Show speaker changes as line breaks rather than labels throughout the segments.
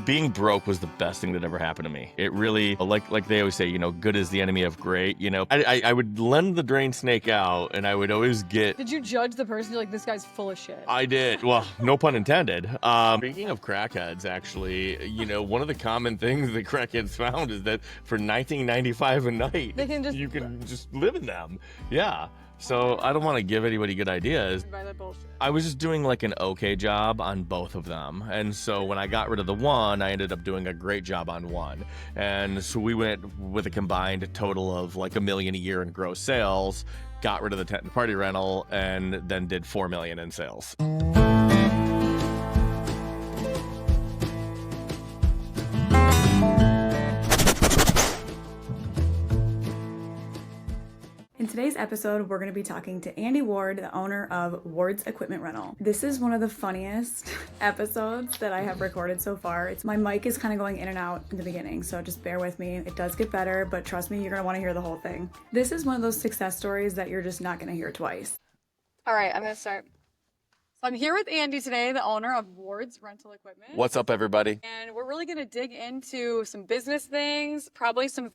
being broke was the best thing that ever happened to me. It really, like they always say, good is the enemy of great. I would lend the drain snake out, and I would always get...
Did you judge the person? You're like, this guy's full of shit.
I did. Well, no pun intended. Speaking of crackheads, actually, one of the common things that crackheads found is that for $19.95 a night, you can just live in them. Yeah. So I don't want to give anybody good ideas. I was just doing like an okay job on both of them. And so when I got rid of the one, I ended up doing a great job on one. And so we went with a combined total of like $1 million a year in gross sales, got rid of the tent and party rental, and then did $4 million in sales.
In today's episode, we're going to be talking to Andy Ward, the owner of Ward's Equipment Rental. This is one of the funniest episodes that I have recorded so far. My mic is kind of going in and out in the beginning, so just bear with me. It does get better, but trust me, you're going to want to hear the whole thing. This is one of those success stories that you're just not going to hear twice.
All right, I'm going to start. So I'm here with Andy today, the owner of Ward's Rental Equipment.
What's up, everybody?
And we're really going to dig into some business things, probably some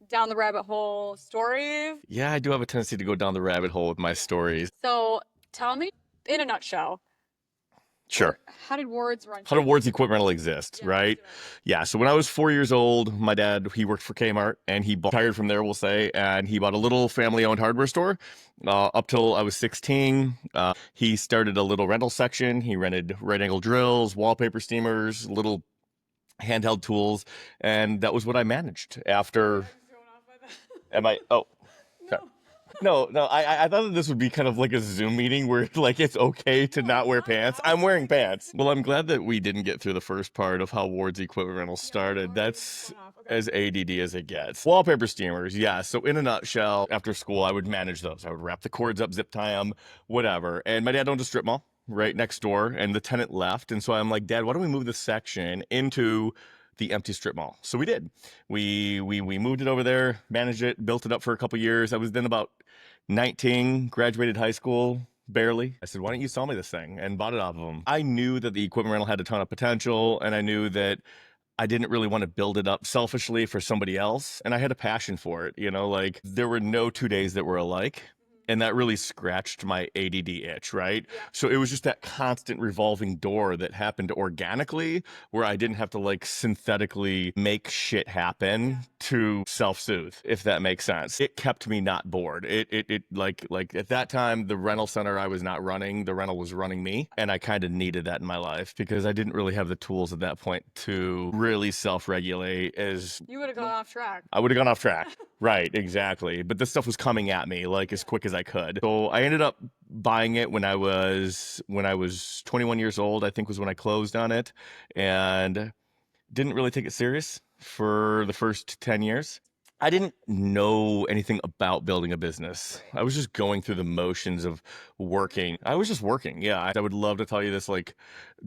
down the rabbit hole stories.
Yeah, I do have a tendency to go down the rabbit hole with my stories.
So tell me, in a nutshell.
Sure.
How did Ward's
Equipment Rental exist, right? Yeah, so when I was 4 years old, my dad, he worked for Kmart, and he retired from there, we'll say, and he bought a little family-owned hardware store. Up till I was 16, he started a little rental section. He rented right-angle drills, wallpaper steamers, little handheld tools, and that was what I managed after... Oh, no. I thought that this would be kind of like a Zoom meeting where like it's okay to not wear pants. I'm wearing pants. Well, I'm glad that we didn't get through the first part of how Ward's Equipment Rental started. That's as ADD as it gets. Wallpaper steamers, yeah. So in a nutshell, after school, I would manage those. I would wrap the cords up, zip tie them, whatever. And my dad owned a strip mall right next door, and the tenant left. And so I'm like, Dad, why don't we move this section into the empty strip mall? So we did. We moved it over there, managed it, built it up for a couple years. I was then about 19, graduated high school, barely. I said, why don't you sell me this thing? And bought it off of them. I knew that the equipment rental had a ton of potential, and I knew that I didn't really want to build it up selfishly for somebody else. And I had a passion for it. Like there were no 2 days that were alike. And that really scratched my ADD itch, right? Yeah. So it was just that constant revolving door that happened organically, where I didn't have to like synthetically make shit happen to self-soothe, if that makes sense. It kept me not bored. It like at that time, the rental center I was not running, the rental was running me. And I kind of needed that in my life because I didn't really have the tools at that point to really self-regulate.
You would have gone off track.
I would have gone off track. Right, exactly. But this stuff was coming at me like as quick as I could. So I ended up buying it when I was 21 years old, I think was when I closed on it, and didn't really take it serious for the first 10 years. I didn't know anything about building a business. I was just going through the motions of working. I was just working. Yeah. I would love to tell you this like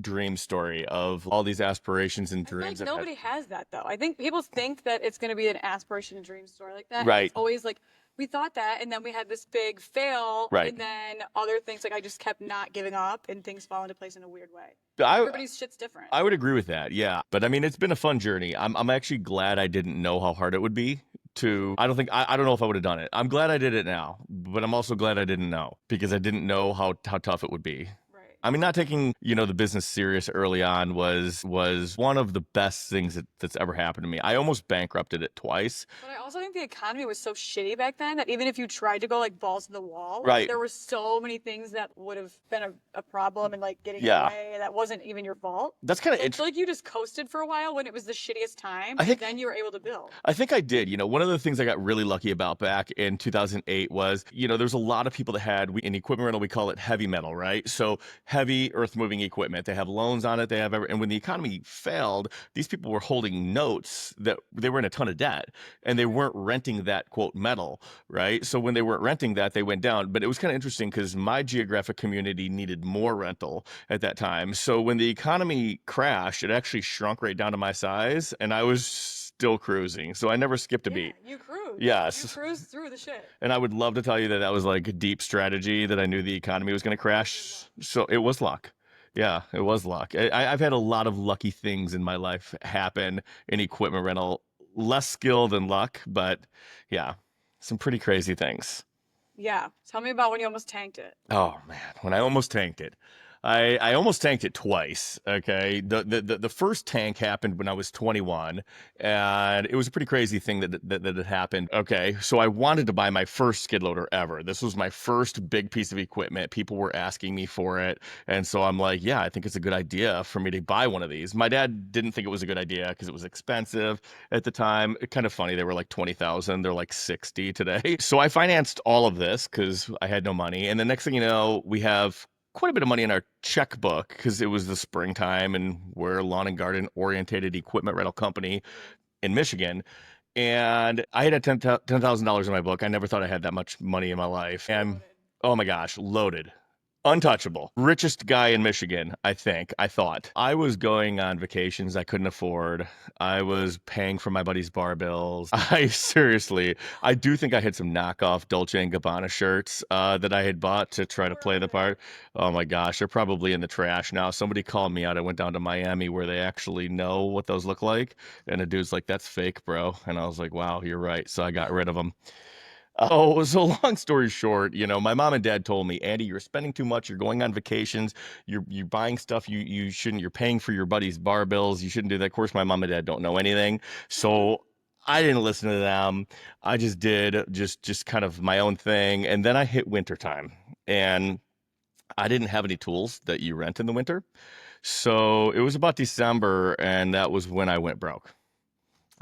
dream story of all these aspirations and dreams.
I think nobody has that though. I think people think that it's going to be an aspiration and dream story like that.
Right.
It's always like, we thought that, and then we had this big fail,
right.
And then other things, like I just kept not giving up, and things fall into place in a weird way. Everybody's shit's different.
I would agree with that, yeah. But I mean, it's been a fun journey. I'm actually glad I didn't know how hard it would be. I don't know if I would have done it. I'm glad I did it now, but I'm also glad I didn't know because I didn't know how tough it would be. I mean, not taking, the business serious early on was one of the best things that's ever happened to me. I almost bankrupted it twice.
But I also think the economy was so shitty back then that even if you tried to go like balls to the wall,
right.
There were so many things that would have been a problem and like getting away that wasn't even your fault.
That's kind of
interesting. I feel like you just coasted for a while when it was the shittiest time, then you were able to build.
I think I did. One of the things I got really lucky about back in 2008 was, there's a lot of people that had, in equipment rental, we call it heavy metal, right? So heavy earth moving equipment. They have loans on it. And when the economy failed, these people were holding notes that they were in a ton of debt and they weren't renting that quote metal, right? So when they weren't renting that, they went down. But it was kind of interesting because my geographic community needed more rental at that time. So when the economy crashed, it actually shrunk right down to my size and I was still cruising. So I never skipped a beat.
You cruised.
Yes.
You cruised through the shit.
And I would love to tell you that was like a deep strategy that I knew the economy was going to crash. So it was luck. Yeah, it was luck. I've had a lot of lucky things in my life happen in equipment rental. Less skill than luck, but yeah, some pretty crazy things.
Yeah. Tell me about when you almost tanked it.
Oh man, when I almost tanked it. I almost tanked it twice. Okay. The first tank happened when I was 21, and it was a pretty crazy thing that had happened. Okay. So I wanted to buy my first skid loader ever. This was my first big piece of equipment. People were asking me for it. And so I'm like, yeah, I think it's a good idea for me to buy one of these. My dad didn't think it was a good idea because it was expensive at the time. Kind of funny. They were like 20,000. They're like 60 today. So I financed all of this because I had no money. And the next thing you know, we have quite a bit of money in our checkbook because it was the springtime and we're a lawn and garden orientated equipment rental company in Michigan. And I had $10,000 in my book. I never thought I had that much money in my life. And oh my gosh, loaded. Untouchable. Richest guy in Michigan, I think. I thought. I was going on vacations I couldn't afford. I was paying for my buddy's bar bills. I do think I had some knockoff Dolce & Gabbana shirts that I had bought to try to play the part. Oh my gosh, they're probably in the trash now. Somebody called me out. I went down to Miami where they actually know what those look like. And the dude's like, that's fake, bro. And I was like, wow, you're right. So I got rid of them. Oh, so long story short, my mom and dad told me, Andy, you're spending too much. You're going on vacations. You're buying stuff you shouldn't. You're paying for your buddy's bar bills. You shouldn't do that. Of course, my mom and dad don't know anything, so I didn't listen to them. I just did just kind of my own thing, and then I hit wintertime, and I didn't have any tools that you rent in the winter, so it was about December, and that was when I went broke.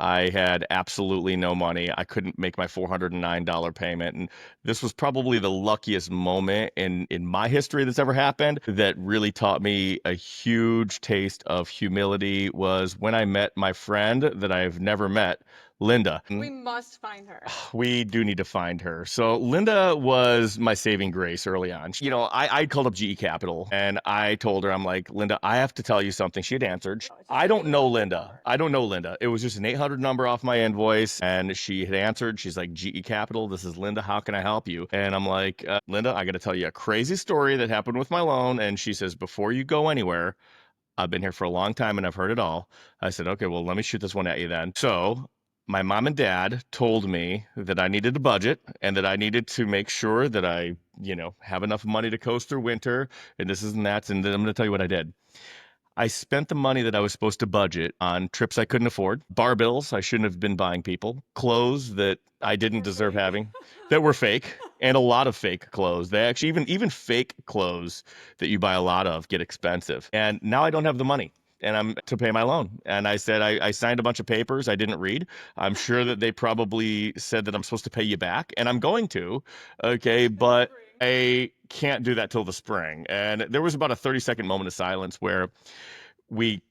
I had absolutely no money. I couldn't make my $409 payment. And this was probably the luckiest moment in my history that's ever happened that really taught me a huge taste of humility was when I met my friend that I've never met, Linda.
We must find her.
We do need to find her. So Linda was my saving grace early on. I called up GE Capital and I told her, I'm like, Linda, I have to tell you something. She had answered. I don't know Linda. I don't know Linda. It was just an 800 number off my invoice and she had answered. She's like, GE Capital, this is Linda. How can I help you? And I'm like, Linda, I got to tell you a crazy story that happened with my loan. And she says, before you go anywhere, I've been here for a long time and I've heard it all. I said, okay, well, let me shoot this one at you then. So my mom and dad told me that I needed a budget and that I needed to make sure that I, have enough money to coast through winter and this is and that. And then I'm going to tell you what I did. I spent the money that I was supposed to budget on trips I couldn't afford, bar bills I shouldn't have been buying people, clothes that I didn't deserve having, that were fake, and a lot of fake clothes. They actually, even fake clothes that you buy a lot of get expensive. And now I don't have the money. And I'm to pay my loan. And I said, I signed a bunch of papers I didn't read. I'm sure that they probably said that I'm supposed to pay you back, and I'm going to. Okay, but I can't do that till the spring. And there was about a 30-second moment of silence where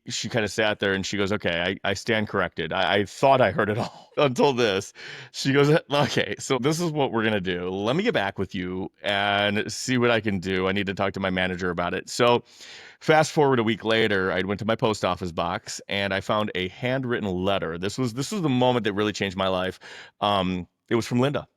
she kind of sat there and she goes, okay, I stand corrected. I thought I heard it all until this. She goes, okay, so this is what we're going to do. Let me get back with you and see what I can do. I need to talk to my manager about it. So fast forward a week later, I went to my post office box and I found a handwritten letter. This was the moment that really changed my life. It was from Linda.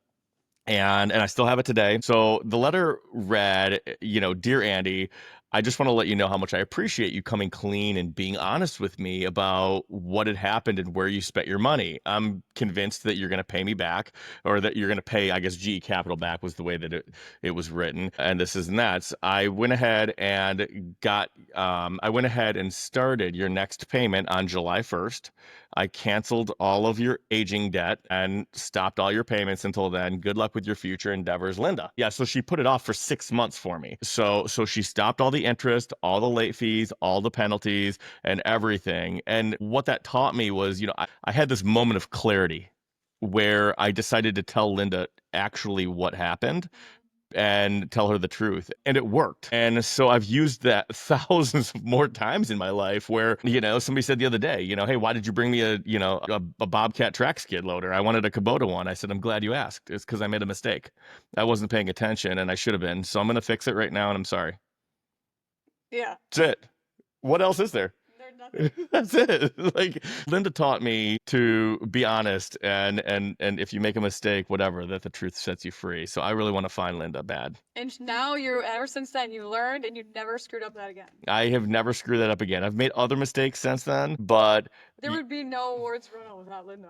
And I still have it today. So the letter read, Dear Andy, I just want to let you know how much I appreciate you coming clean and being honest with me about what had happened and where you spent your money. I'm convinced that you're going to pay me back, or that you're going to pay, I guess, GE Capital back was the way that it was written. And this is and that. I went ahead and started your next payment on July 1st. I canceled all of your aging debt and stopped all your payments until then. Good luck with your future endeavors, Linda. Yeah, so she put it off for 6 months for me. So she stopped all the interest, all the late fees, all the penalties, and everything. And what that taught me was, I had this moment of clarity where I decided to tell Linda actually what happened and tell her the truth, and it worked. And so I've used that thousands of more times in my life where, somebody said the other day, hey, why did you bring me a Bobcat track skid loader? I wanted a Kubota one. I said, I'm glad you asked. It's because I made a mistake. I wasn't paying attention and I should have been. So I'm going to fix it right now and I'm sorry.
Yeah.
That's it. What else is there?
nothing.
That's it. Like Linda taught me to be honest and if you make a mistake, whatever, that the truth sets you free. So I really want to find Linda bad.
And now ever since then, you learned and you never screwed up that again.
I have never screwed that up again. I've made other mistakes since then, but
There would be no awards rental without Linda.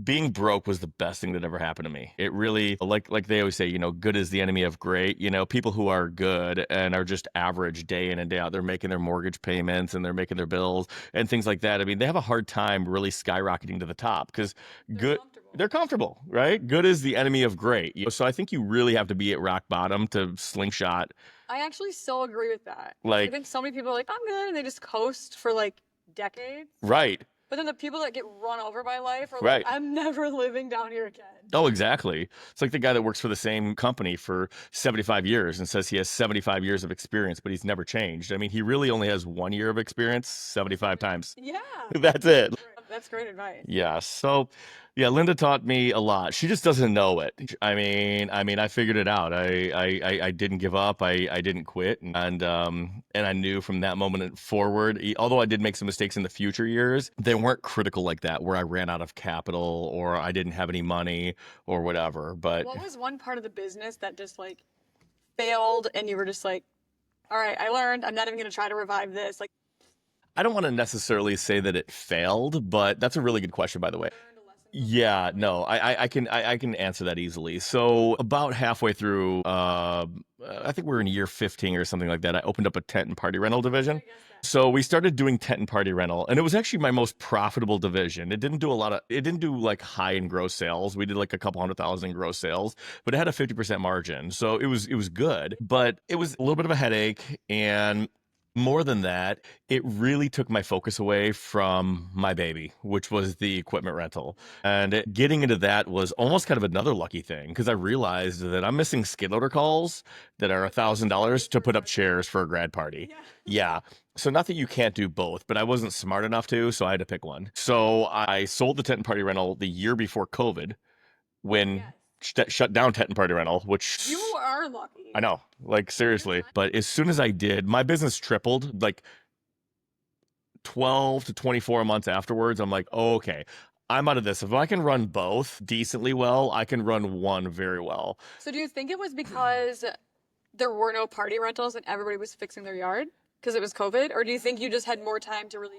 being broke was the best thing that ever happened to me. It really, like they always say, good is the enemy of great. People who are good and are just average day in and day out, they're making their mortgage payments and they're making their bills and things like that. I mean, they have a hard time really skyrocketing to the top because they're comfortable, right? Good is the enemy of great. So I think you really have to be at rock bottom to slingshot.
I actually still agree with that.
Like,
I think so many people are like, I'm good, and they just coast for like decades.
right.
But then the people that get run over by life are
Right.
like, I'm never living down here again.
Oh, exactly. It's like the guy that works for the same company for 75 years and says he has 75 years of experience, but he's never changed. I mean, he really only has 1 year of experience 75 times.
Yeah.
That's it.
That's great advice.
Yeah. So, yeah, Linda taught me a lot. She just doesn't know it. I mean, I figured it out. I didn't give up. I didn't quit, and I knew from that moment forward. Although I did make some mistakes in the future years, they weren't critical like that, where I ran out of capital or I didn't have any money or whatever. But
what was one part of the business that just like failed, and you were just like, all right, I learned. I'm not even going to try to revive this. Like,
I don't want to necessarily say that it failed, but that's a really good question, by the way. Yeah, no, I can answer that easily. So about halfway through, I think we were in year 15 or something like that. I opened up a tent and party rental division. So we started doing tent and party rental, and it was actually my most profitable division. It didn't do like high in gross sales. We did like a couple $100,000 in gross sales, but it had a 50% margin. So it was good, but it was a little bit of a headache. And more than that, it really took my focus away from my baby, which was the equipment rental. And getting into that was almost kind of another lucky thing because I realized that I'm missing skid loader calls that are $1,000 to put up chairs for a grad party. Yeah. So not that you can't do both, but I wasn't smart enough to, so I had to pick one. So I sold the tent and party rental the year before COVID when shut down tent and party rental, which
you are lucky.
I know, like seriously. But as soon as I did, my business tripled like 12 to 24 months afterwards. I'm like, oh, okay, I'm out of this. If I can run both decently well, I can run one very well.
So do you think it was because there were no party rentals and everybody was fixing their yard because it was COVID? Or do you think you just had more time to really...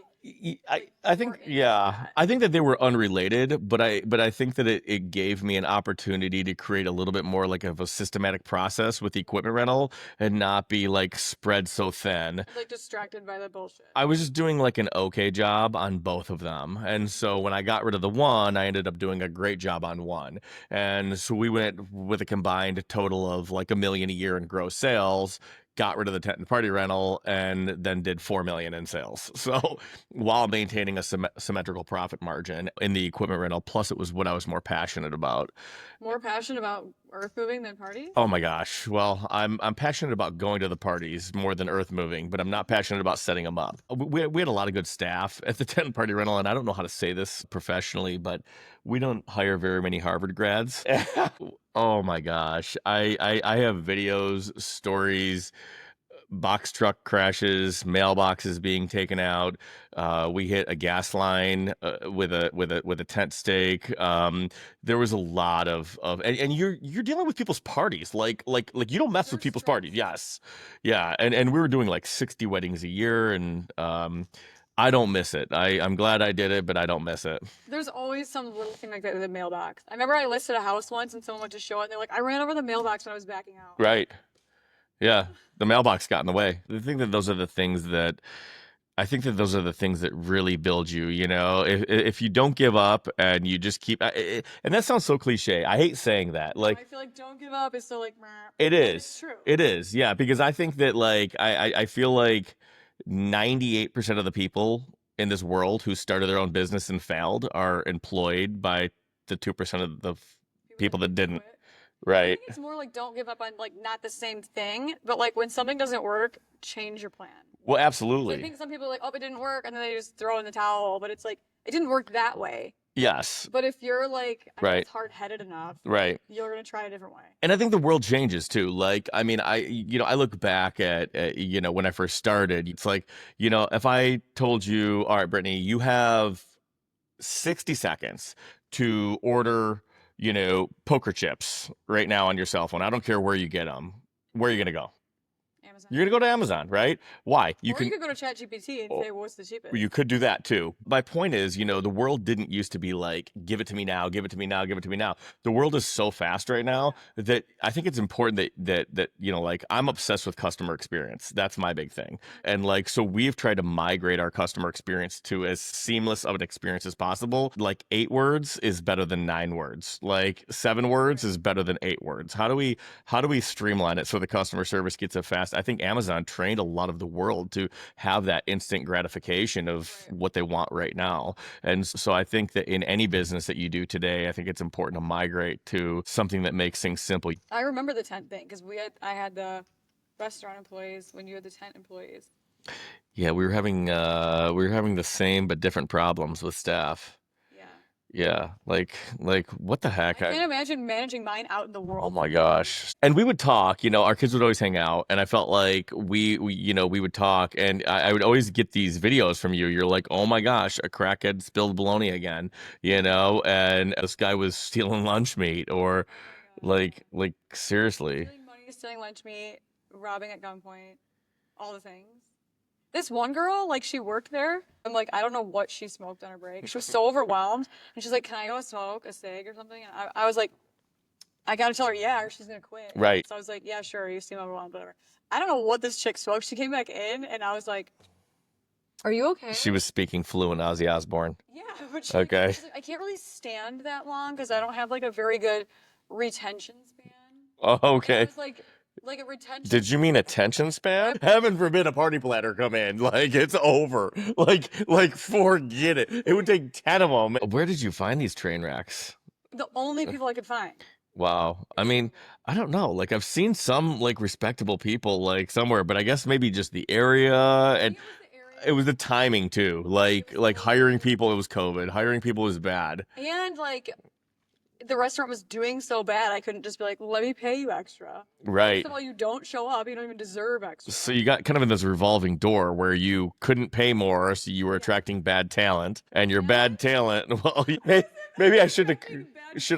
I think, yeah, I think that they were unrelated, but I think that it gave me an opportunity to create a little bit more like of a systematic process with the equipment rental and not be like spread so thin.
Like distracted by the bullshit.
I was just doing like an okay job on both of them. And so when I got rid of the one, I ended up doing a great job on one. And so we went with a combined total of like $1 million a year in gross sales, got rid of the tent and party rental, and then did $4 million in sales. So while maintaining a symmetrical profit margin in the equipment rental, plus it was what I was more passionate about.
More passionate about earth moving than parties?
Oh my gosh. Well, I'm passionate about going to the parties more than earth moving, but I'm not passionate about setting them up. We had a lot of good staff at the tent and party rental, and I don't know how to say this professionally, but we don't hire very many Harvard grads. Oh my gosh. I have videos, stories, box truck crashes, mailboxes being taken out. We hit a gas line with a tent stake. There was a lot of and you're dealing with people's parties. Like you don't mess with people's parties. Yes. Yeah. And we were doing like 60 weddings a year, and I don't miss it. I'm glad I did it, but I don't miss it.
There's always some little thing like that in the mailbox. I remember I listed a house once and someone went to show it and they're like, I ran over the mailbox when I was backing out.
Right. Yeah. The mailbox got in the way. I think that those are the things that really build you, if you don't give up and you just keep, and that sounds so cliche. I hate saying that. Like,
I feel like don't give up is so like, meh.
It is.
It's true.
It is. Yeah. Because I think that like, I feel like 98% of the people in this world who started their own business and failed are employed by the 2% of the people that didn't. Right.
I think it's more like don't give up on like not the same thing, but like when something doesn't work, change your plan.
Well, absolutely.
So I think some people are like, oh, it didn't work, and then they just throw in the towel, but it's like, it didn't work that way.
Yes.
But if you're like, I
Right.
guess, hard-headed enough,
Right.
you're gonna try a different way.
And I think the world changes too. Like, I mean, I look back at, when I first started, it's like, if I told you, all right, Brittany, you have 60 seconds to order, poker chips right now on your cell phone. I don't care where you get them. Where are you going to go?
Amazon.
You're going to go to Amazon, right? Why?
You could go to ChatGPT and say, what's the cheapest?
You could do that too. My point is, the world didn't used to be like, give it to me now, give it to me now, give it to me now. The world is so fast right now that I think it's important that like I'm obsessed with customer experience. That's my big thing. And like, so we've tried to migrate our customer experience to as seamless of an experience as possible. Like 8 words is better than 9 words. Like 7 words is better than 8 words. How do we streamline it so the customer service gets it fast? I think Amazon trained a lot of the world to have that instant gratification of what they want right now. And so I think that in any business that you do today, I think it's important to migrate to something that makes things simple.
I remember the tent thing because I had the restaurant employees when you had the tent employees.
Yeah, we were having the same but different problems with staff. Yeah, like what the heck?
I can't imagine managing mine out in the world.
Oh my gosh. And we would talk, our kids would always hang out, and I felt like we would talk, and I would always get these videos from you. You're like, oh my gosh, a crackhead spilled bologna again, and this guy was stealing lunch meat, or like seriously.
Stealing money, stealing lunch meat, robbing at gunpoint, all the things. This one girl, like, she worked there. I'm like, I don't know what she smoked on her break. She was so overwhelmed. And she's like, can I go smoke a cig or something? And I was like, I got to tell her, yeah, or she's going to quit.
Right.
So I was like, yeah, sure. You seem overwhelmed, whatever. I don't know what this chick smoked. She came back in, and I was like, are you okay?
She was speaking fluent Ozzy Osbourne.
Yeah. But
Okay.
She's like, I can't really stand that long because I don't have, like, a very good retention span.
Oh, okay.
And I was like a retention.
Did you mean attention span? Heaven forbid a party planner come in. Like, it's over. Like forget it. It would take 10 of them. Where did you find these train wrecks?
The only people I could find.
Wow. I mean, I don't know. Like, I've seen some like respectable people like somewhere, but I guess maybe just the area, and it was the timing too. Like hiring people, it was COVID. Hiring people was bad.
And like the restaurant was doing so bad, I couldn't just be like, let me pay you extra.
Right.
First of all, you don't show up. You don't even deserve extra.
So you got kind of in this revolving door where you couldn't pay more, so you were attracting bad talent, and your bad talent. Well, maybe I should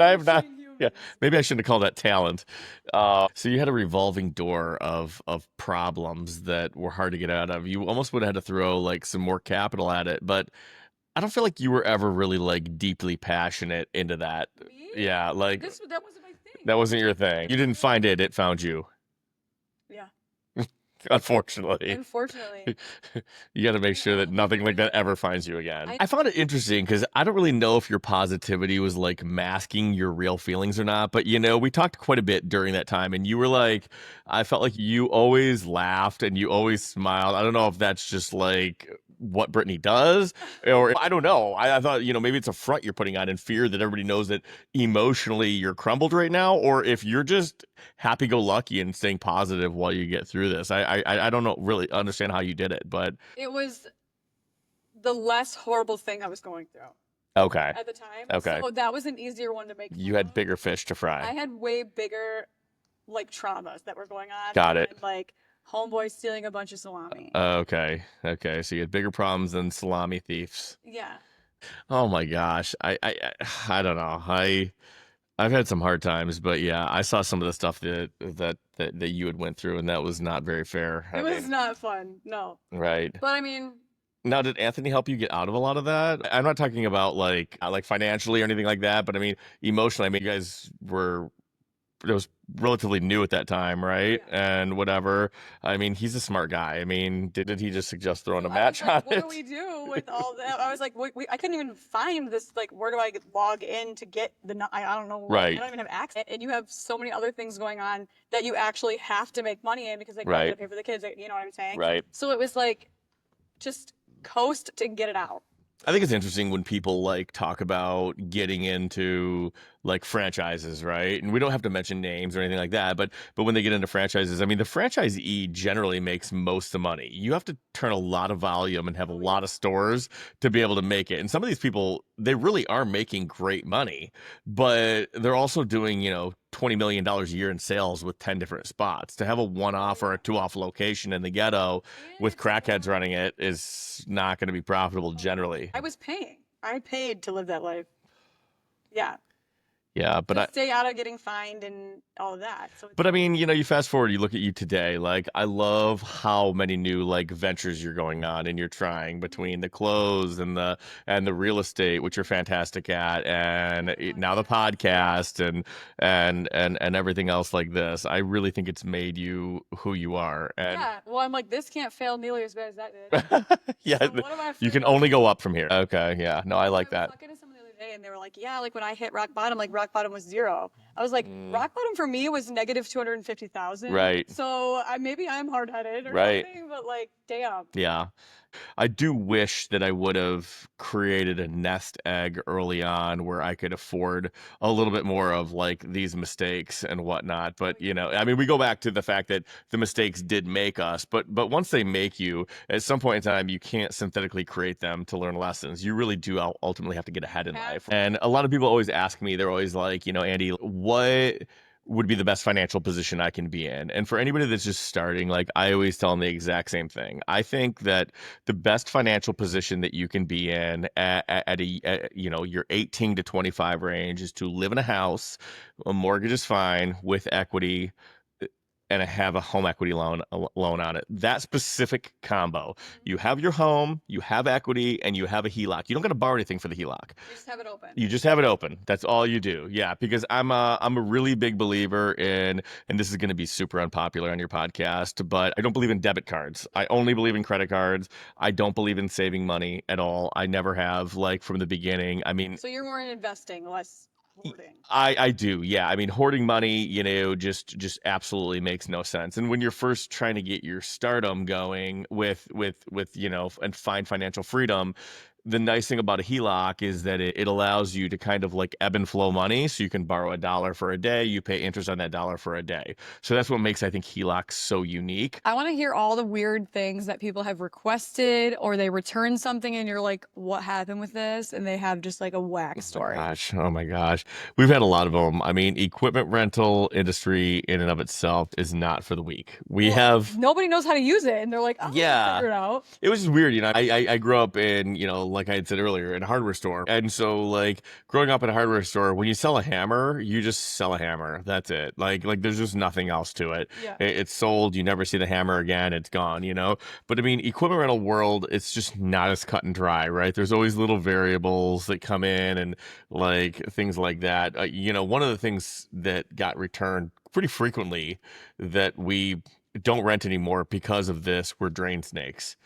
I have not? Yeah, maybe I shouldn't have called that talent. So you had a revolving door of problems that were hard to get out of. You almost would have had to throw like some more capital at it, but I don't feel like you were ever really like deeply passionate into that.
Me?
Yeah, like
that wasn't my thing.
that wasn't your thing. You didn't find it; it found you.
Yeah.
Unfortunately.
Unfortunately.
You got to make sure that nothing like that ever finds you again. I found it interesting because I don't really know if your positivity was like masking your real feelings or not. But, we talked quite a bit during that time, and you were like, I felt like you always laughed and you always smiled. I don't know if that's just like what Brittany does, or I don't know. I thought, maybe it's a front you're putting on in fear that everybody knows that emotionally you're crumbled right now, or if you're just happy-go-lucky and staying positive while you get through this. I don't know, really understand how you did it, but
it was the less horrible thing I was going through.
Okay.
At the time.
Okay.
So that was an easier one to make.
You had bigger fish to fry.
I had way bigger, like, traumas that were going on.
Got it.
And, like, homeboy stealing a bunch of salami.
Okay. So you had bigger problems than salami thieves.
Yeah.
Oh my gosh. I don't know. I've had some hard times, but yeah, I saw some of the stuff that you had went through, and that was not very fair.
It was not fun. No.
Right.
But I mean,
now, did Anthony help you get out of a lot of that? I'm not talking about like financially or anything like that, but I mean emotionally. I mean, you guys it was relatively new at that time, right?
Yeah.
And whatever. I mean, he's a smart guy. I mean, did he just suggest throwing a match on
what
it?
do we do with all that? I was like, I couldn't even find this. Like, where do I log in to get I don't know.
Right.
I don't even have access. And you have so many other things going on that you actually have to make money in because they got to pay for the kids. You know what I'm saying?
Right.
So it was like, just coast to get it out.
I think it's interesting when people like talk about getting into like franchises, right? And we don't have to mention names or anything like that, but when they get into franchises, I mean, the franchisee generally makes most of the money. You have to turn a lot of volume and have a lot of stores to be able to make it. And some of these people, they really are making great money, but they're also doing, $20 million a year in sales with 10 different spots. To have a one-off or a two-off location in the ghetto with crackheads running it is not going to be profitable generally.
I paid to live that life. Yeah.
Yeah, but
stay out of getting fined and all of that. So
I mean, you fast forward, you look at you today, like I love how many new like ventures you're going on and you're trying between the clothes and the real estate, which you're fantastic at, and now the podcast and everything else like this. I really think it's made you who you are. And
yeah, well, I'm like, this can't fail nearly as bad as that did.
yeah,
So what am I
you can
afraid of?
only go up from here. Okay, yeah, no, I like that.
Talking to someone the other day, and they were like, yeah, like when I hit rock bottom, like rock bottom was 0. I was like, rock bottom for me was negative 250,000.
Right.
So maybe I'm hard headed or something, but like, damn.
Yeah. I do wish that I would have created a nest egg early on where I could afford a little bit more of like these mistakes and whatnot. But, I mean, we go back to the fact that the mistakes did make us, but once they make you, at some point in time, you can't synthetically create them to learn lessons. You really do ultimately have to get ahead in life. And a lot of people always ask me, they're always like, Andy, what would be the best financial position I can be in? And for anybody that's just starting, like I always tell them the exact same thing. I think that the best financial position that you can be in at your 18 to 25 range is to live in a house, a mortgage is fine, with equity, and have a home equity loan on it. That specific combo. You have your home, you have equity, and you have a HELOC. You don't got to borrow anything for the HELOC.
You just have it open.
You just have it open. That's all you do. Yeah, because I'm a really big believer in, and this is going to be super unpopular on your podcast, but I don't believe in debit cards. I only believe in credit cards. I don't believe in saving money at all. I never have, like from the beginning. I mean,
so you're more in investing, less hoarding.
I do, yeah. I mean, hoarding money, just absolutely makes no sense. And when you're first trying to get your stardom going with and find financial freedom, the nice thing about a HELOC is that it allows you to kind of like ebb and flow money. So you can borrow $1 for a day, you pay interest on that $1 for a day. So that's what makes, I think, HELOCs so unique.
I want to hear all the weird things that people have requested, or they return something and you're like, what happened with this? And they have just like a whack story.
Oh my gosh. We've had a lot of them. I mean, equipment rental industry in and of itself is not for the weak.
Nobody knows how to use it. And they're like, figure it out.
It was just weird. I grew up in, like I had said earlier, in a hardware store. And so like growing up in a hardware store, when you sell a hammer, you just sell a hammer. That's it. Like there's just nothing else to it.
Yeah.
It's sold. You never see the hammer again. It's gone, But I mean, equipment rental world, it's just not as cut and dry, right? There's always little variables that come in and like things like that. One of the things that got returned pretty frequently that we don't rent anymore because of this were drain snakes.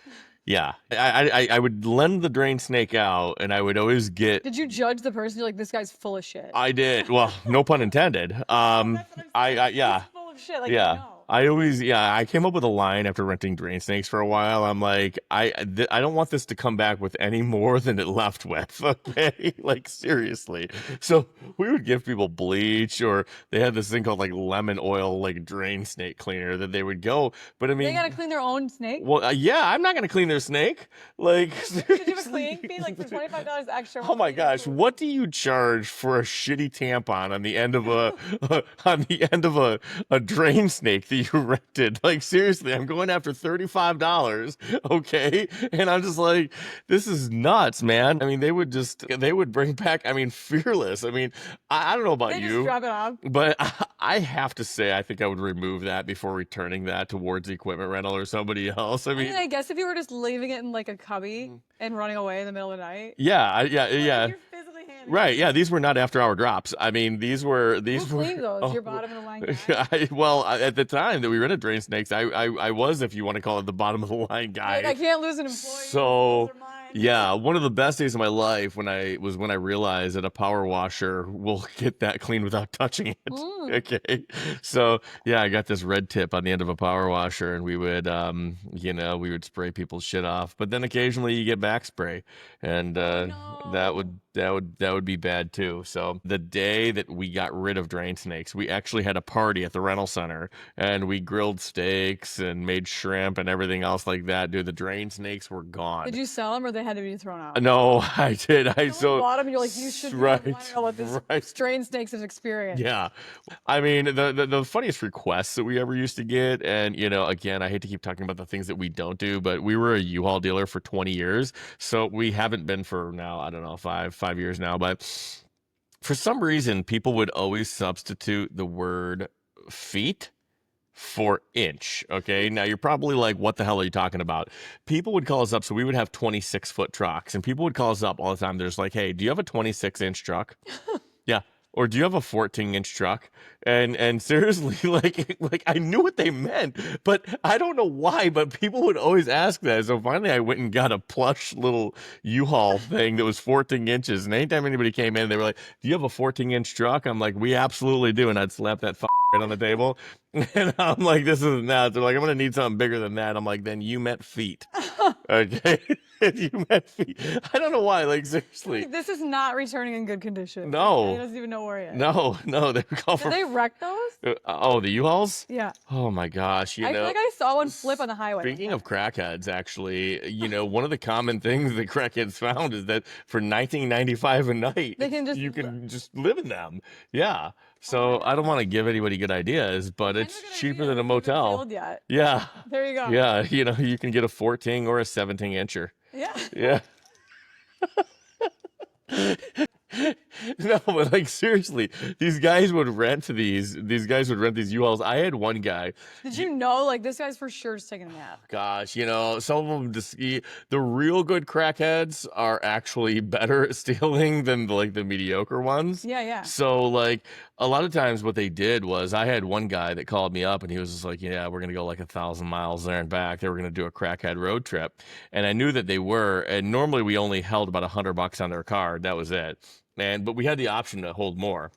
Yeah, I would lend the drain snake out, and I would always get.
Did you judge the person? You're like, this guy's full of shit.
I did. Well, no pun intended. Yeah.
He's full of shit. Like,
yeah. I came up with a line after renting drain snakes for a while. I'm like, I don't want this to come back with any more than it left with. Okay, like seriously. So we would give people bleach, or they had this thing called like lemon oil, like drain snake cleaner that they would go. But I mean,
they gotta clean their own snake.
Well, yeah, I'm not gonna clean their snake. Like,
could you have a cleaning fee like for $25 extra?
Oh my gosh, what do you charge for a shitty tampon on the end of a drain snake that you rented? Like seriously, I'm going after $35, okay? And I'm just like, this is nuts, man. I mean, they would bring back, I mean, Fearless. I mean, I don't know about
they
you,
just drop it off.
but I have to say, I think I would remove that before returning that towards equipment rental or somebody else. I mean,
I guess if you were just leaving it in like a cubby and running away in the middle of the night.
Yeah.
You're physically handling
Right, yeah, these were not after-hour drops. I mean, these were.
Who cleaned those? Your bottom of the line guy?
At the time that we rented drain snakes, I was, if you want to call it, the bottom of the line guy.
Like, I can't lose an employee.
So Yeah, one of the best days of my life when I realized that a power washer will get that clean without touching it. Okay. So yeah, I got this red tip on the end of a power washer, and we would we would spray people's shit off. But then occasionally you get back spray, and that would be bad too. So the day that we got rid of drain snakes, we actually had a party at the rental center, and we grilled steaks and made shrimp and everything else like that. Dude, the drain snakes were gone.
Did you sell them or they had to be thrown out?
No, I did.
Someone bought them and you're like, you should
right,
want to know what this drain snakes has experienced.
Yeah. I mean, the funniest requests that we ever used to get, and again, I hate to keep talking about the things that we don't do, but we were a U-Haul dealer for 20 years. So we haven't been for now, I don't know, five years now, but for some reason, people would always substitute the word feet for inch. Okay. Now you're probably like, what the hell are you talking about? People would call us up. So we would have 26-foot trucks, and people would call us up all the time. There's like, hey, do you have a 26-inch truck? Yeah. Or do you have a 14-inch truck? And seriously, like I knew what they meant, but I don't know why, but people would always ask that. So finally I went and got a plush little U-Haul thing that was 14 inches. And anytime anybody came in, they were like, do you have a 14-inch truck? I'm like, we absolutely do. And I'd slap that right on the table. And I'm like, this isn't that. They're like, I'm going to need something bigger than that. I'm like, then you meant feet. Okay. You meant feet. I don't know why. Like, seriously.
This is not returning in good condition.
No.
He doesn't even know where he is.
No. They call
Did
for.
they wreck those?
The U-Hauls?
Yeah.
Oh my gosh.
I feel like I saw one flip on the highway.
Speaking of crackheads, actually, one of the common things that crackheads found is that for $19.95 a night, you can just live in them. Yeah. So I don't want to give anybody good ideas, but it's cheaper than a motel.
Yet.
Yeah.
There you go.
Yeah. You can get a 14 or a 17 incher.
Yeah.
Yeah. No, but like seriously, these guys would rent these U-Hauls. I had one guy.
Did you know, like, this guy's for sure just taking a nap?
Gosh, some of them just the real good crackheads are actually better at stealing than the mediocre ones.
Yeah.
So like a lot of times what they did was, I had one guy that called me up and he was just like, yeah, we're going to go like 1,000 miles there and back. They were going to do a crackhead road trip. And I knew that they were, and normally we only held about $100 on their card. That was it. But we had the option to hold more.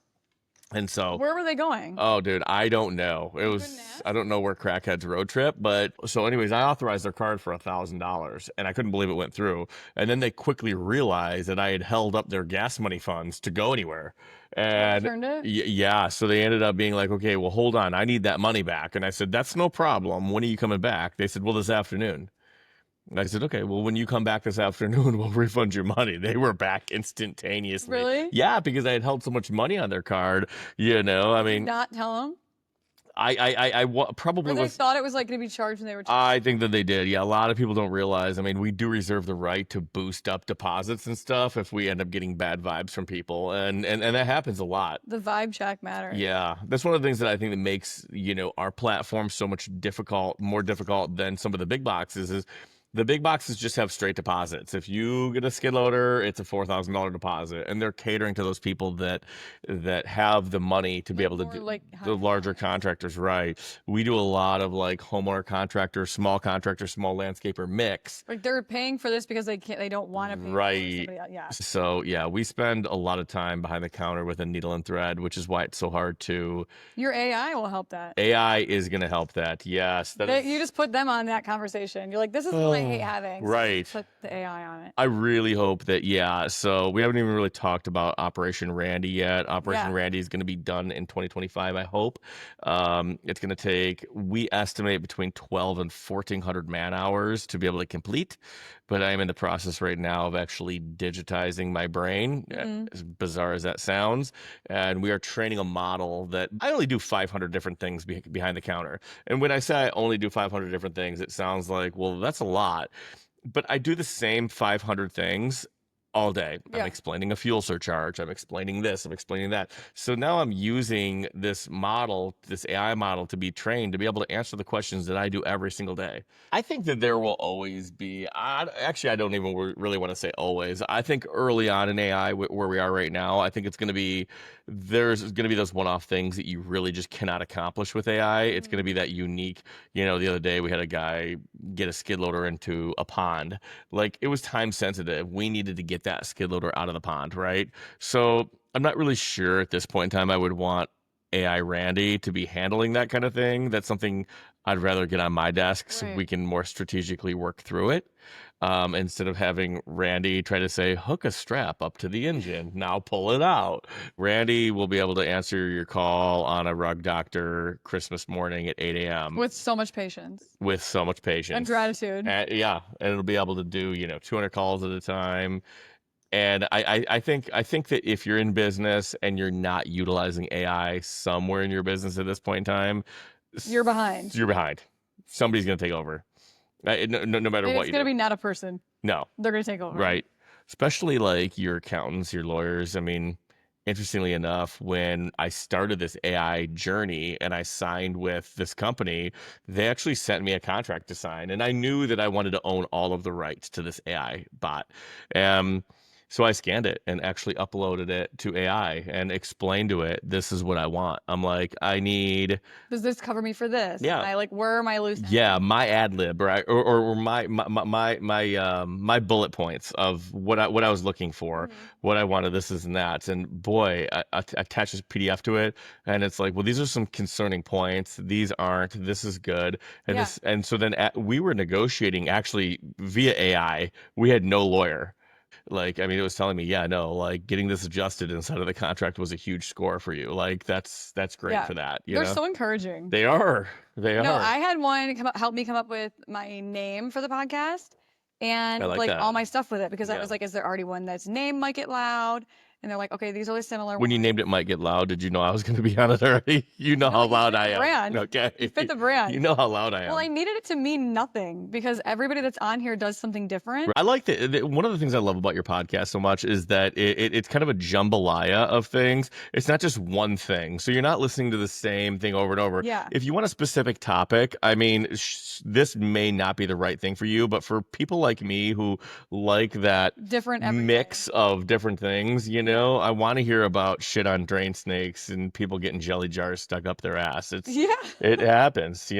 And so
where were they going?
Oh, dude, I don't know. I don't know where crackheads road trip, but so anyways, I authorized their card for $1,000 and I couldn't believe it went through. And then they quickly realized that I had held up their gas money funds to go anywhere. And
returned it?
Yeah, so they ended up being like, okay, well, hold on, I need that money back. And I said, that's no problem. When are you coming back? They said, well, this afternoon. And I said, okay, well, when you come back this afternoon, we'll refund your money. They were back instantaneously.
Really?
Yeah, because I had held so much money on their card, I mean.
Not tell them?
I probably
or they thought it was like going to be charged and they were
I think that they did. Yeah, a lot of people don't realize. I mean, we do reserve the right to boost up deposits and stuff if we end up getting bad vibes from people, and that happens a lot.
The vibe check matters.
Yeah, that's one of the things that I think that makes our platform so much more difficult than some of the big boxes is. The big boxes just have straight deposits. If you get a skid loader, it's a $4,000 deposit, and they're catering to those people that have the money to be able to do the larger contractors. Right. We do a lot of like homeowner contractor, small landscaper mix.
Like they're paying for this because they don't want to pay
right.
for somebody else. Yeah.
So yeah, we spend a lot of time behind the counter with a needle and thread, which is why it's so hard to.
Your AI will help that.
AI is going to help that. Yes.
You just put them on that conversation. You're like, this is what I hate having. So
right.
Put the AI on it.
I really hope that, yeah. So we haven't even really talked about Operation Randy yet. Operation Randy is going to be done in 2025, I hope. It's going to take, we estimate, between 12 and 1,400 man hours to be able to complete. But I am in the process right now of actually digitizing my brain, as bizarre as that sounds. And we are training a model that I only do 500 different things behind the counter. And when I say I only do 500 different things, it sounds like, well, that's a lot. But I do the same 500 things all day. I'm
Yeah.
explaining a fuel surcharge. I'm explaining this. I'm explaining that. So now I'm using this model, this AI model, to be trained to be able to answer the questions that I do every single day. I think that there will always be, actually, I don't even really want to say always. I think early on in AI, where we are right now, I think there's going to be those one-off things that you really just cannot accomplish with AI. It's going to be that unique, the other day we had a guy get a skid loader into a pond. Like, it was time sensitive. We needed to get that skid loader out of the pond, right? So I'm not really sure at this point in time I would want AI Randy to be handling that kind of thing. That's something I'd rather get on my desk so we can more strategically work through it. Instead of having Randy try to say, hook a strap up to the engine, now pull it out. Randy will be able to answer your call on a rug doctor Christmas morning at 8 a.m.
With so much patience.
With so much patience.
And gratitude.
And it'll be able to do, 200 calls at a time. And I think that if you're in business and you're not utilizing AI somewhere in your business at this point in time,
you're behind.
You're behind. Somebody's going to take over. No matter what.
It's going to be not a person.
No.
They're going to take over.
Right. Especially like your accountants, your lawyers. I mean, interestingly enough, when I started this AI journey and I signed with this company, they actually sent me a contract to sign. And I knew that I wanted to own all of the rights to this AI bot. So I scanned it and actually uploaded it to AI and explained to it, this is what I want. I'm like,
does this cover me for this?
Yeah.
Where am I loose?
Yeah, my ad lib, right, or my bullet points of what I was looking for, what I wanted, this is and that, and boy, I attach this PDF to it, and it's like, well, these are some concerning points. These aren't. This is good, and and so then we were negotiating actually via AI. We had no lawyer. Like, I mean, it was telling me, getting this adjusted inside of the contract was a huge score for you. Like, that's great for that.
They're so encouraging.
They are. No,
I had one help me come up with my name for the podcast and all my stuff with it because I was like, is there already one that's named Might Get Loud? And they're like, okay, these are the similar
When you named it Might Get Loud, did you know I was going to be on it already? You know how loud I am.
Brand.
Okay.
You fit the brand.
You know how loud I am.
Well, I needed it to mean nothing because everybody that's on here does something different.
I like that. One of the things I love about your podcast so much is that it's kind of a jambalaya of things. It's not just one thing. So you're not listening to the same thing over and over.
Yeah.
If you want a specific topic, I mean, this may not be the right thing for you, but for people like me who like that
different
mix of different things, I want to hear about shit on drain snakes and people getting jelly jars stuck up their ass. It happens,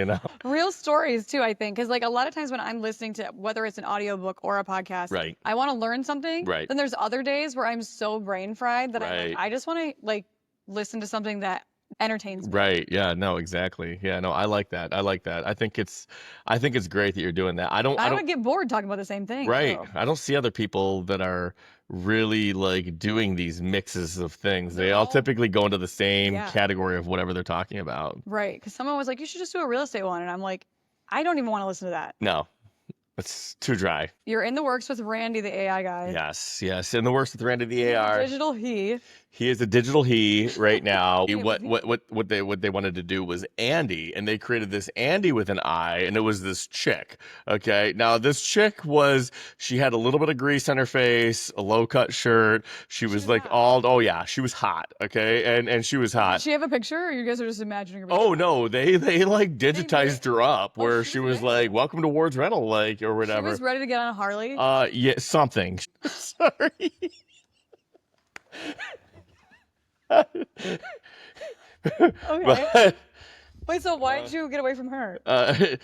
Real
stories too, I think, because a lot of times when I'm listening to whether it's an audiobook or a podcast,
right,
I want to learn something.
Right.
Then there's other days where I'm so brain fried that I just want to listen to something that entertains me.
Right. Yeah. No, exactly. Yeah. No, I like that. I think it's great that you're doing that. I don't
get bored talking about the same thing.
Right.
So.
I don't see other people that are really doing these mixes of things. They all typically go into the same category of whatever they're talking about.
Right. Because someone was like, you should just do a real estate one. And I'm like, I don't even want to listen to that.
No. It's too dry.
You're in the works with Randy, the AI guy.
Yes. In the works with Randy, the AI.
Digital he.
He is a digital he right now. What they wanted to do was Andy, and they created this Andy with an I, and it was this chick. Okay, now this chick she had a little bit of grease on her face, a low cut shirt. She was she was hot. Okay, and she was hot.
Did she have a picture, or you guys are just imagining her?
Oh no, they digitized her up where she was like, "Welcome to Ward's Rental," or whatever.
She was ready to get on a Harley.
Yeah, something. Sorry.
Okay. Wait, so why did you get away from her?
There's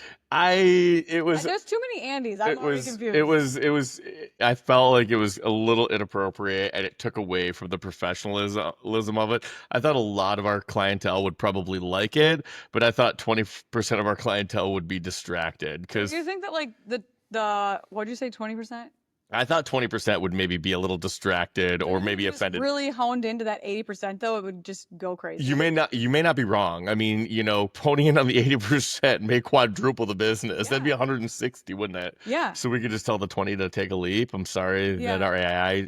too many Andys. I'm already confused.
I felt like it was a little inappropriate and it took away from the professionalism of it. I thought a lot of our clientele would probably like it, but I thought 20% of our clientele would be distracted.
Do you think that the what'd you say, 20%?
I thought 20% would maybe be a little distracted or maybe offended.
Really honed into that 80%, though, it would just go crazy.
You may not be wrong. I mean, ponying in on the 80% may quadruple the business. That'd be 160, wouldn't it?
Yeah.
So we could just tell the 20 to take a leap. I'm sorry that our AI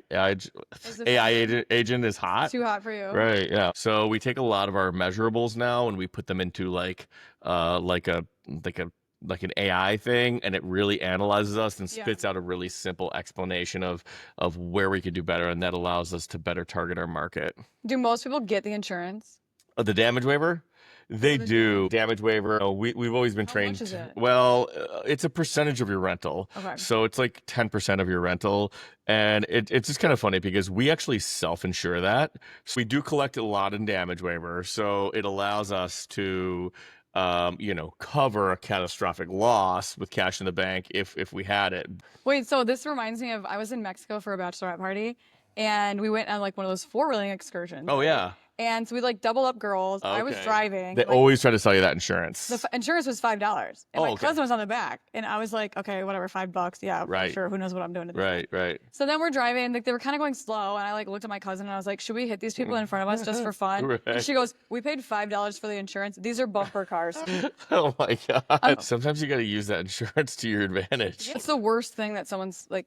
agent is hot.
Too hot for you.
Right. Yeah. So we take a lot of our measurables now and we put them into like a like an AI thing, and it really analyzes us and
Yeah.
spits out a really simple explanation of where we could do better, and that allows us to better target our market.
Do most people get the insurance?
The damage waiver? They
they
do. Damage waiver. We've always been
How
trained.
much is it?
Well, it's a percentage of your rental.
Okay.
So it's like 10% of your rental. And it's just kind of funny because we actually self-insure that. So we do collect a lot in damage waiver. So it allows us to, cover a catastrophic loss with cash in the bank if we had it.
Wait, so this reminds me of I was in Mexico for a bachelorette party, and we went on like one of those 4-wheeling excursions.
Oh,
right?
yeah.
And so we like double up girls. I was
Okay.
driving.
They
like,
always try to sell you that insurance.
the insurance was $5, and
Oh,
my
okay.
cousin was on the back, and I was like, okay, whatever, $5. Yeah,
Right.
sure. Who knows what I'm doing? To this
Right, right.
So then we're driving, like they were kind of going slow, and I like looked at my cousin and I was like, should we hit these people in front of us just for fun?
Right.
And she goes, we paid $5 for the insurance. These are bumper cars.
Oh my God. Sometimes you got to use that insurance to your advantage.
It's the worst thing that someone's like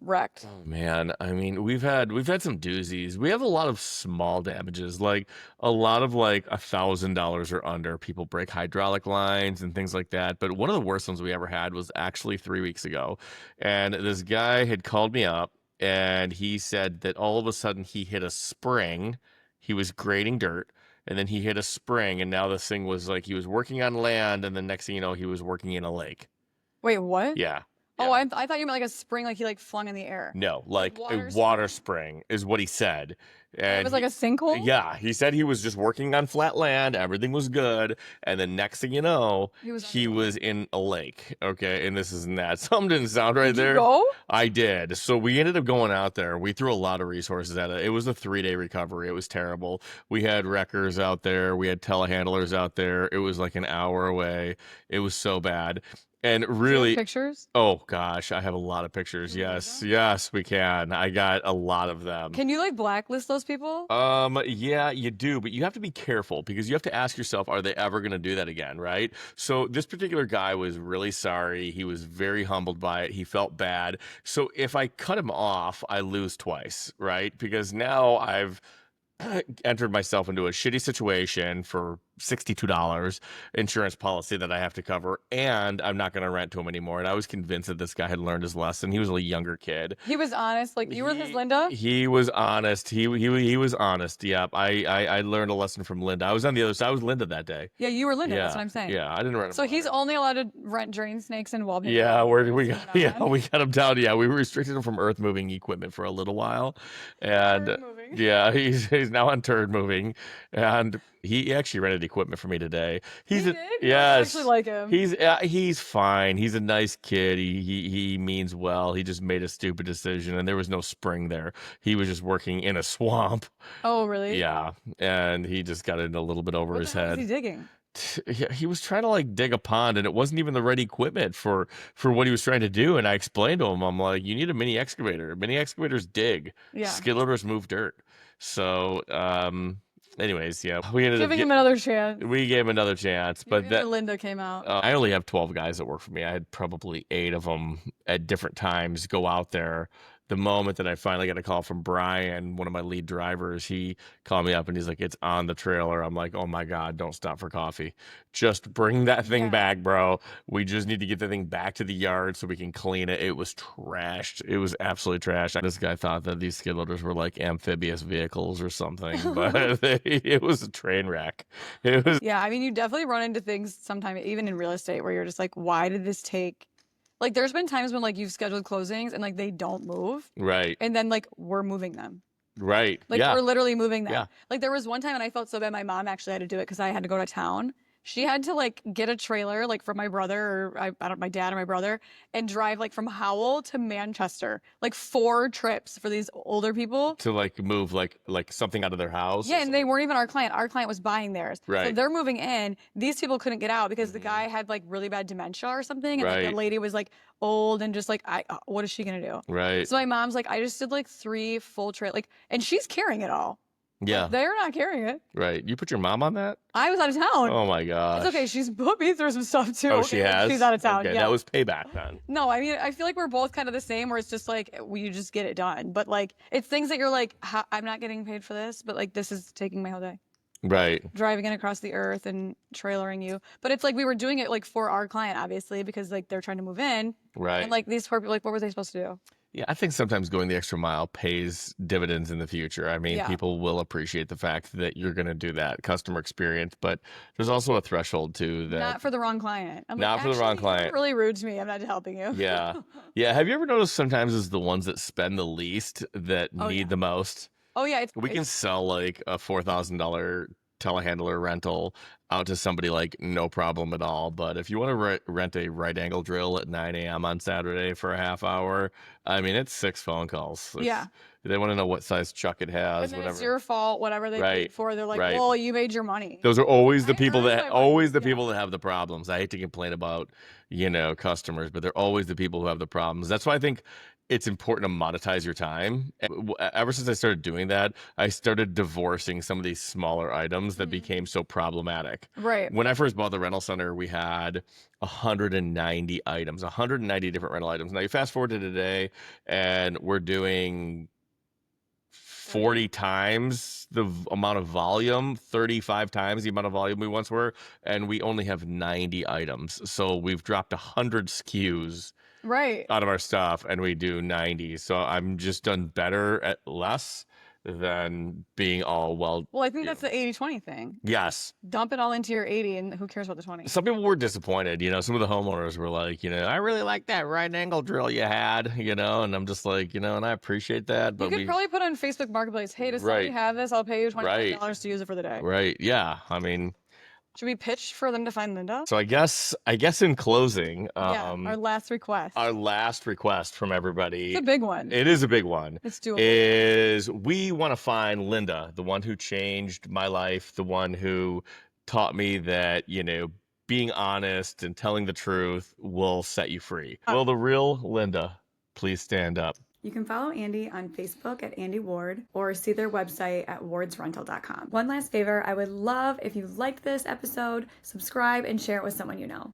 wrecked.
Oh man, I mean, we've had some doozies. We have a lot of small damages, like a lot of like $1,000 or under. People break hydraulic lines and things like that. But one of the worst ones we ever had was actually 3 weeks ago. And this guy had called me up and he said that all of a sudden he hit a spring. He was grading dirt. And then he hit a spring, and now this thing was like he was working on land, and the next thing you know, he was working in a lake.
Wait, what?
Yeah.
Oh,
Yeah.
I thought you meant like a spring, like he like flung in the air.
No, like
water
a water spring is what he said. And
It was like a sinkhole?
yeah, he said he was just working on flat land, everything was good, and the next thing you know, he was in a lake. Okay, and this isn't that. Something didn't sound right
Did
there.
you go?
I did. So we ended up going out there. We threw a lot of resources at it. It was a 3-day recovery. It was terrible. We had wreckers out there. We had telehandlers out there. It was like an hour away. It was so bad. And
Do you have
really,
pictures?
oh gosh, I have a lot of pictures.
Can we
Yes,
use
yes, we can. I got a lot of them.
Can you like blacklist those people?
Yeah, you do, but you have to be careful because you have to ask yourself, are they ever going to do that again, right? So this particular guy was really sorry. He was very humbled by it. He felt bad. So if I cut him off, I lose twice, right? Because now I've entered myself into a shitty situation for $62 insurance policy that I have to cover, and I'm not going to rent to him anymore. And I was convinced that this guy had learned his lesson. He was a younger kid.
He was honest. Like you were his Linda?
He was honest. He was honest. Yep. I learned a lesson from Linda. I was on the other side. I was Linda that day.
Yeah, you were Linda.
Yeah.
That's what I'm saying.
Yeah, I didn't rent him.
So he's only allowed to rent drain snakes and wallpaper.
Yeah, we got him down. Yeah, we restricted him from earth moving equipment for a little while, and
Turd moving.
yeah, he's now on turd moving, and he actually rented equipment for me today.
He did?
Yes,
I actually like him.
He's fine. He's a nice kid. He means well. He just made a stupid decision, and there was no spring there. He was just working in a swamp.
Oh, really?
Yeah, and he just got it a little bit over
What
his
the hell
head.
was he digging?
He was trying to like dig a pond, and it wasn't even the right equipment for what he was trying to do. And I explained to him, I'm like, you need a mini excavator. Mini excavators dig.
Yeah.
Skid loaders move dirt. So anyways, yeah, we ended
Giving
up
him another chance.
we gave him another chance, but
Maybe Linda came out.
I only have 12 guys that work for me. I had probably 8 of them at different times go out there. The moment that I finally got a call from Brian, one of my lead drivers, he called me up and he's like, it's on the trailer. I'm like, oh my God, don't stop for coffee. Just bring that thing
Yeah.
back, bro. We just need to get the thing back to the yard so we can clean it. It was trashed. It was absolutely trashed. This guy thought that these skid loaders were like amphibious vehicles or something, but it was a train wreck. It was.
Yeah, I mean, you definitely run into things sometime, even in real estate, where you're just like, why did this take? Like, there's been times when like you've scheduled closings and like they don't move,
Right,
and then like we're moving them.
right.
Like
Yeah.
we're literally moving them.
Yeah.
Like there was one time and I felt so bad. My mom actually had to do it because I had to go to town. She had to like get a trailer like from my brother or I don't my dad or my brother and drive like from Howell to Manchester, like 4 trips for these older people.
To like move like something out of their house.
Yeah, and they weren't even our client. Our client was buying theirs. So
Right.
they're moving in. These people couldn't get out because the guy had like really bad dementia or something, and like,
Right.
the lady was like old and just like, what is she gonna do?
Right.
So my mom's like, I just did like 3 full trip, like, and she's carrying it all.
Yeah.
They're not carrying it.
Right. You put your mom on that?
I was out of town.
Oh my gosh.
It's okay. She's put me through some stuff too.
Oh, she
okay?
has?
She's out of town.
Okay,
Yeah.
that was payback then.
No, I mean, I feel like we're both kind of the same where it's just like, you just get it done. But like, it's things that you're like, I'm not getting paid for this, but like, this is taking my whole day.
Right.
driving it across the earth and trailering you. But it's like we were doing it like for our client, obviously, because like they're trying to move in.
Right.
And like these poor people, like what were they supposed to do?
Yeah, I think sometimes going the extra mile pays dividends in the future. I mean,
Yeah.
people will appreciate the fact that you're going to do that customer experience, but there's also a threshold too that
Not for the wrong client. I'm
Not
like,
for the wrong
"Actually, you're
client.
really rude to me. I'm not helping you."
Yeah. Yeah. Have you ever noticed sometimes it's the ones that spend the least that
Oh,
need
yeah.
the most?
Oh yeah,
We can sell like a $4,000 telehandler rental out to somebody like no problem at all. But if you want to rent a right angle drill at 9 a.m. on Saturday for a half hour, I mean, it's 6 phone calls.
Yeah.
They want to know what size chuck it
and
has,
then
whatever.
it's your fault, whatever they
Right,
paid for. They're like,
right.
"Well, you made your money."
Those are always the
I
people
earned
that
my money,
always the
yeah.
people that have the problems. I hate to complain about, customers, but they're always the people who have the problems. That's why I think it's important to monetize your time. Ever since I started doing that, I started divorcing some of these smaller items that became so problematic.
Right.
When I first bought the rental center, we had 190 items, 190 different rental items. Now you fast forward to today, and we're doing 40 times the amount of volume, 35 times the amount of volume we once were, and we only have 90 items. So we've dropped 100 SKUs
Right.
out of our stuff, and we do 90. So I'm just done better at less than being all
Well, I think that's the 80-20 thing.
Yes.
Dump it all into your 80 and who cares about the 20?
Some people were disappointed. Some of the homeowners were like, I really like that right angle drill you had, and I'm just like, and I appreciate that.
You
But
could probably put on Facebook Marketplace, "Hey, does somebody
Right.
have this? I'll pay you
Right.
$25 to use it for the day."
Right. Yeah. I mean,
Should we pitch for them to find Linda?
so I guess in closing,
Yeah, our last request.
our last request from everybody,
It's a big one.
it is a big one,
It's doable.
is we want to find Linda, the one who changed my life, the one who taught me that, being honest and telling the truth will set you free. Will the real Linda please stand up?
You can follow Andy on Facebook at Andy Ward or see their website at wardsrental.com. One last favor, I would love if you liked this episode, subscribe and share it with someone you know.